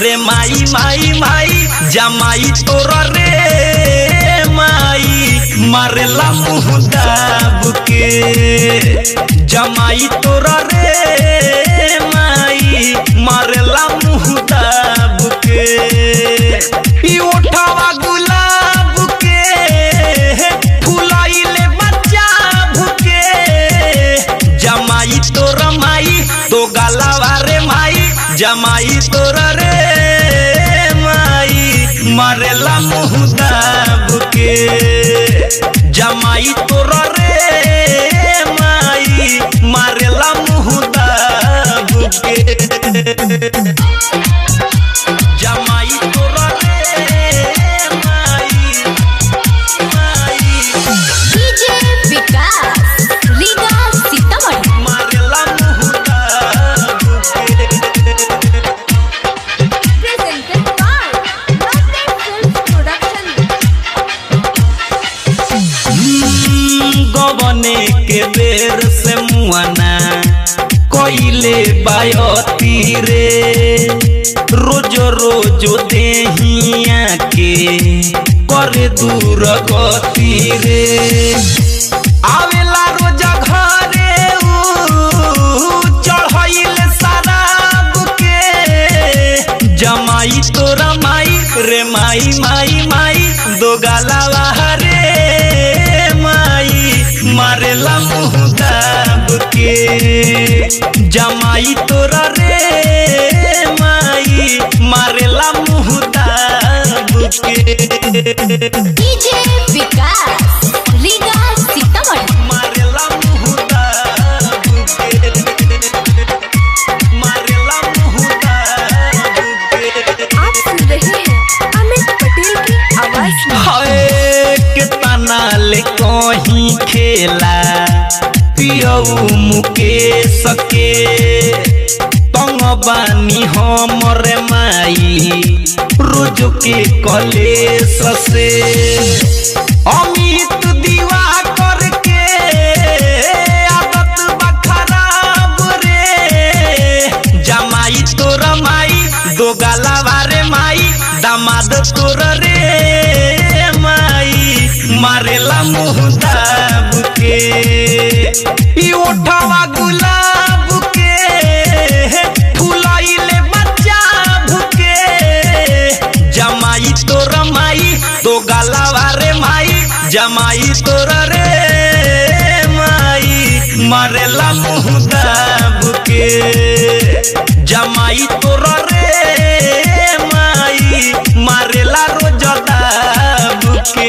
रे माई माई माई जमाई तोरा रे माई मारेला मुँह दाब के जमाई तोरा रे माई मारेला मुँह दाब के ई ओठवा गुलाब के फुलाइले बच्चा भुके जमाई तोरा माई तो गलावा रे माई जमाई तोरा रे माई मारेला मुँह दाब के जमाई तोरा रे माई मारेला मुँह दाब के जमाई तोरा रे माई माई डीजे विकास रीगा सीतामढ़ी मारेला मुँह दाब के presented by lovely films production. गबने के बेर से मुआना कोइले बायती रे रोज रोज देहिया के करे दूर गति रे आवेला रोज घरे चढ़ाइले शराब के जमाई तोरा माई रे माई माई माई दो गलावा रे माई मारेला मुँह दाब के जमाई तोरा रे माई मारेला मुँह दाब के डीजे विकास रीगा सीतामढ़ी मारेला मुँह दाब के मारेला मुँह दाब के आप सुन रहे हैं अमित पटेल की आवाज में। हाय के तना ले कहीं खेला पियऊ मुकेश के तंग बानी हमरे माई रोज के कलेश से अमित दीवा करके आदत बा खराब रे जमाई तोरा माई दो गलावा रे माई दामाद तोरा रे माई मारेला मुँह दाब के ई ओठवा गुलाब के फुलाइले बच्चा भुके जमाई तोरा माई तो गलावा रे माई जमाई तोरा रे माई मारेला मुँह दाब के जमाई तोरा रे माई मारेला रोज दाब के